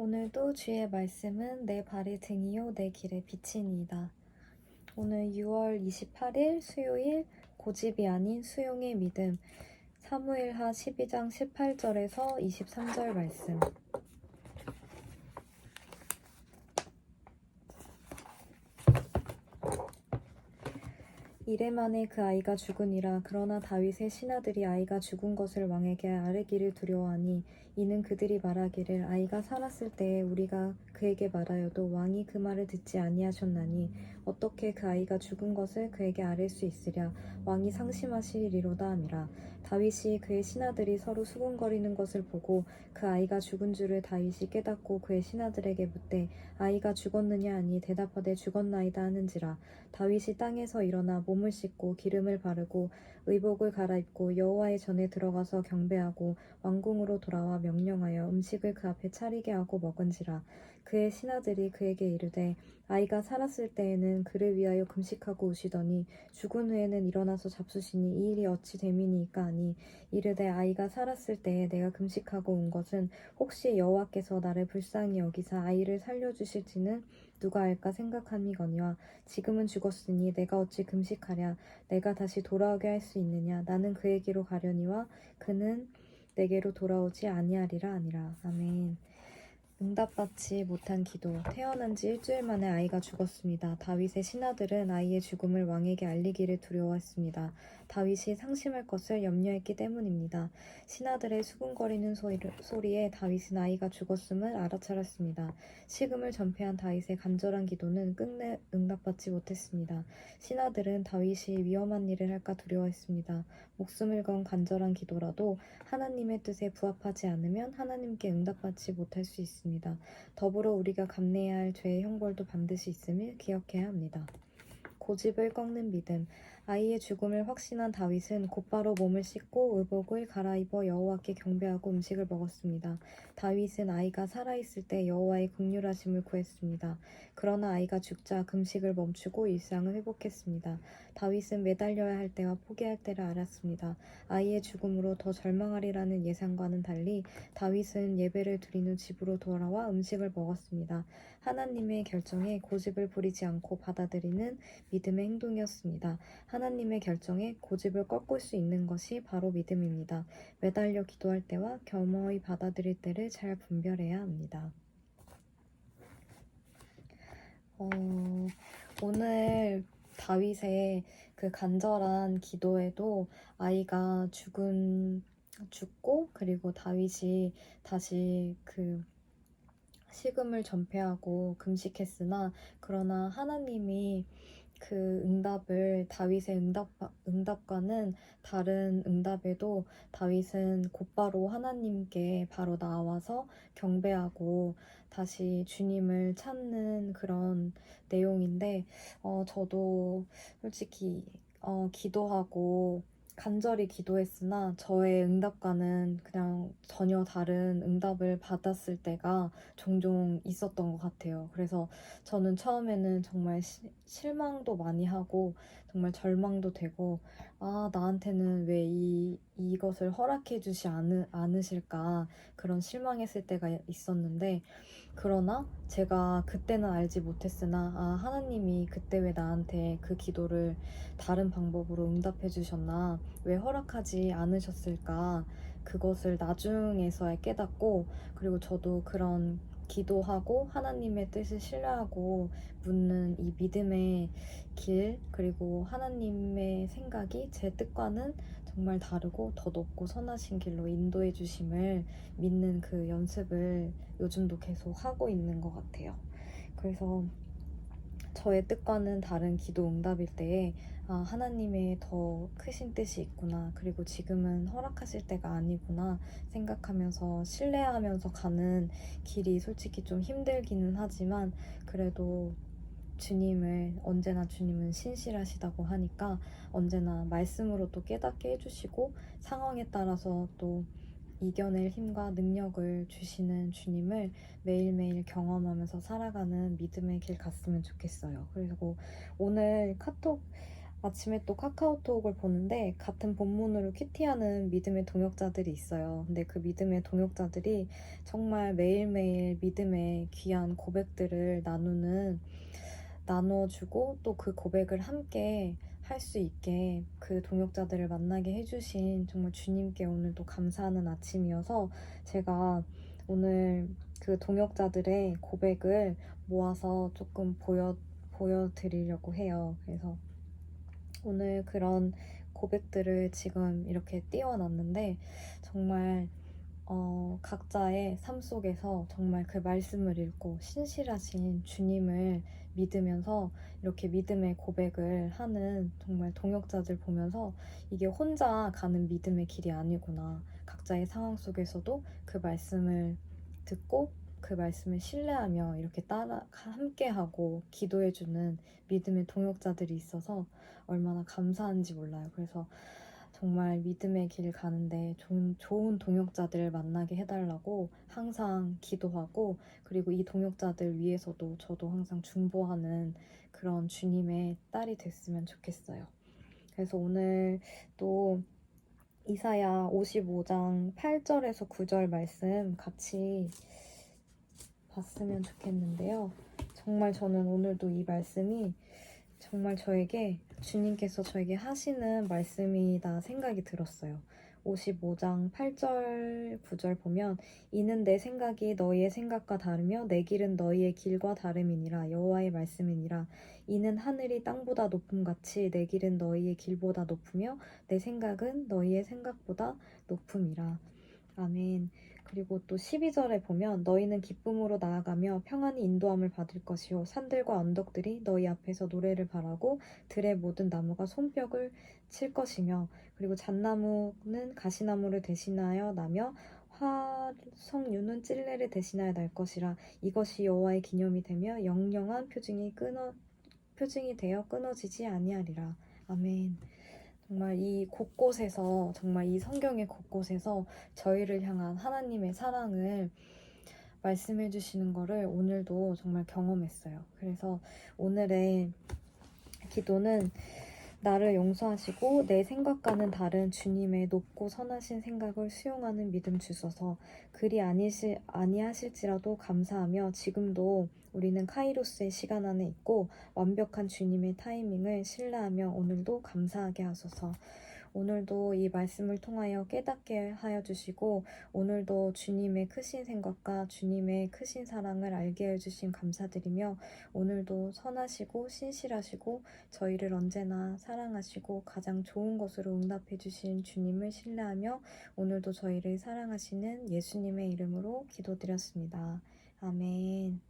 오늘도 주의 말씀은 내 발의 등이요 내 길의 빛이니이다. 오늘 6월 28일 수요일 고집이 아닌 수용의 믿음 사무엘하 12장 18절에서 23절 말씀. 이래 만에 그 아이가 죽으니라. 그러나 다윗의 신하들이 아이가 죽은 것을 왕에게 아뢰기를 두려워하니 이는 그들이 말하기를 아이가 살았을 때에 우리가 그에게 말하여도 왕이 그 말을 듣지 아니하셨나니 어떻게 그 아이가 죽은 것을 그에게 아뢰 수 있으랴. 왕이 상심하시리로다 함이라. 다윗이 그의 신하들이 서로 수군거리는 것을 보고 그 아이가 죽은 줄을 다윗이 깨닫고 그의 신하들에게 묻되 아이가 죽었느냐 하니 대답하되 죽었나이다 하는지라. 다윗이 땅에서 일어나 몸을 씻고 기름을 바르고 의복을 갈아입고 여호와의 전에 들어가서 경배하고 왕궁으로 돌아와 명령하여 음식을 그 앞에 차리게 하고 먹은지라. 그의 신하들이 그에게 이르되 아이가 살았을 때에는 그를 위하여 금식하고 우시더니 죽은 후에는 일어나서 잡수시니 이 일이 어찌 됨이니까 하니 이르되 아이가 살았을 때에 내가 금식하고 온 것은 혹시 여호와께서 나를 불쌍히 여기사 아이를 살려주실지는 누가 알까 생각함이거니와 지금은 죽었으니 내가 어찌 금식하랴. 내가 다시 돌아오게 할 수 있느냐. 나는 그에게로 가려니와 그는 내게로 돌아오지 아니하리라 하니라. 아멘. 응답받지 못한 기도. 태어난 지 일주일 만에 아이가 죽었습니다. 다윗의 신하들은 아이의 죽음을 왕에게 알리기를 두려워했습니다. 다윗이 상심할 것을 염려했기 때문입니다. 신하들의 수군거리는 소리에 다윗은 아이가 죽었음을 알아차렸습니다. 식음을 전폐한 다윗의 간절한 기도는 끝내 응답받지 못했습니다. 신하들은 다윗이 위험한 일을 할까 두려워했습니다. 목숨을 건 간절한 기도라도 하나님의 뜻에 부합하지 않으면 하나님께 응답받지 못할 수 있습니다. 더불어 우리가 감내해야 할 죄의 형벌도 반드시 있음을 기억해야 합니다. 고집을 꺾는 믿음. 아이의 죽음을 확신한 다윗은 곧바로 몸을 씻고 의복을 갈아입어 여호와께 경배하고 음식을 먹었습니다. 다윗은 아이가 살아있을 때 여호와의 긍휼하심을 구했습니다. 그러나 아이가 죽자 금식을 멈추고 일상을 회복했습니다. 다윗은 매달려야 할 때와 포기할 때를 알았습니다. 아이의 죽음으로 더 절망하리라는 예상과는 달리 다윗은 예배를 드린 후 집으로 돌아와 음식을 먹었습니다. 하나님의 결정에 고집을 부리지 않고 받아들이는 믿음의 행동이었습니다. 하나님의 결정에 고집을 꺾을 수 있는 것이 바로 믿음입니다. 매달려 기도할 때와 겸허히 받아들일 때를 잘 분별해야 합니다. 오늘 다윗의 그 간절한 기도에도 아이가 죽고 그리고 다윗이 다시 그 식음을 전폐하고 금식했으나 그러나 하나님이 그 응답을 다윗의 응답과는 다른 응답에도 다윗은 곧바로 하나님께 바로 나와서 경배하고 다시 주님을 찾는 그런 내용인데 저도 솔직히 기도하고 간절히 기도했으나 저의 응답과는 그냥 전혀 다른 응답을 받았을 때가 종종 있었던 것 같아요. 그래서 저는 처음에는 정말 실망도 많이 하고 정말 절망도 되고 나한테는 왜 이것을 허락해 주지 않으실까 그런 실망했을 때가 있었는데 그러나 제가 그때는 알지 못했으나 하나님이 그때 왜 나한테 그 기도를 다른 방법으로 응답해 주셨나 왜 허락하지 않으셨을까 그것을 나중에서야 깨닫고 그리고 저도 그런 기도하고 하나님의 뜻을 신뢰하고 묻는 이 믿음의 길 그리고 하나님의 생각이 제 뜻과는 정말 다르고 더 높고 선하신 길로 인도해 주심을 믿는 그 연습을 요즘도 계속 하고 있는 것 같아요. 그래서 저의 뜻과는 다른 기도 응답일 때에 하나님의 더 크신 뜻이 있구나. 그리고 지금은 허락하실 때가 아니구나 생각하면서 신뢰하면서 가는 길이 솔직히 좀 힘들기는 하지만 그래도 언제나 주님은 신실하시다고 하니까 언제나 말씀으로 또 깨닫게 해주시고 상황에 따라서 또 이겨낼 힘과 능력을 주시는 주님을 매일매일 경험하면서 살아가는 믿음의 길 갔으면 좋겠어요. 그리고 오늘 카톡 아침에 또 카카오톡을 보는데 같은 본문으로 큐티하는 믿음의 동역자들이 있어요. 근데 그 믿음의 동역자들이 정말 매일매일 믿음의 귀한 고백들을 나눠주고 또 그 고백을 함께 할 수 있게 그 동역자들을 만나게 해주신 정말 주님께 오늘도 감사하는 아침이어서 제가 오늘 그 동역자들의 고백을 모아서 조금 보여드리려고 해요. 그래서 오늘 그런 고백들을 지금 이렇게 띄워놨는데 정말 각자의 삶 속에서 정말 그 말씀을 읽고 신실하신 주님을 믿으면서 이렇게 믿음의 고백을 하는 정말 동역자들 보면서 이게 혼자 가는 믿음의 길이 아니구나. 각자의 상황 속에서도 그 말씀을 듣고 그 말씀을 신뢰하며 이렇게 따라 함께하고 기도해주는 믿음의 동역자들이 있어서 얼마나 감사한지 몰라요. 그래서 정말 믿음의 길 가는데 좋은 동역자들을 만나게 해달라고 항상 기도하고 그리고 이 동역자들 위해서도 저도 항상 중보하는 그런 주님의 딸이 됐으면 좋겠어요. 그래서 오늘 또 이사야 55장 8절에서 9절 말씀 같이 봤으면 좋겠는데요. 정말 저는 오늘도 이 말씀이 정말 주님께서 저에게 하시는 말씀이다 생각이 들었어요. 55장 8절, 9절 보면 이는 내 생각이 너희의 생각과 다르며 내 길은 너희의 길과 다름이니라 여호와의 말씀이니라 이는 하늘이 땅보다 높음같이 내 길은 너희의 길보다 높으며 내 생각은 너희의 생각보다 높음이라. 아멘. 그리고 또 12절에 보면 너희는 기쁨으로 나아가며 평안히 인도함을 받을 것이요 산들과 언덕들이 너희 앞에서 노래를 바라고 들의 모든 나무가 손뼉을 칠 것이며 그리고 잣나무는 가시나무를 대신하여 나며 화석류는 찔레를 대신하여 날 것이라 이것이 여호와의 기념이 되며 영영한 표징이 되어 끊어지지 아니하리라. 아멘. 정말 이 곳곳에서 정말 이 성경의 곳곳에서 저희를 향한 하나님의 사랑을 말씀해 주시는 거를 오늘도 정말 경험했어요. 그래서 오늘의 기도는 나를 용서하시고 내 생각과는 다른 주님의 높고 선하신 생각을 수용하는 믿음 주셔서 그리 아니하실지라도 감사하며 지금도 우리는 카이로스의 시간 안에 있고 완벽한 주님의 타이밍을 신뢰하며 오늘도 감사하게 하소서. 오늘도 이 말씀을 통하여 깨닫게 하여 주시고 오늘도 주님의 크신 생각과 주님의 크신 사랑을 알게 해주신 감사드리며 오늘도 선하시고 신실하시고 저희를 언제나 사랑하시고 가장 좋은 것으로 응답해 주신 주님을 신뢰하며 오늘도 저희를 사랑하시는 예수님의 이름으로 기도드렸습니다. 아멘.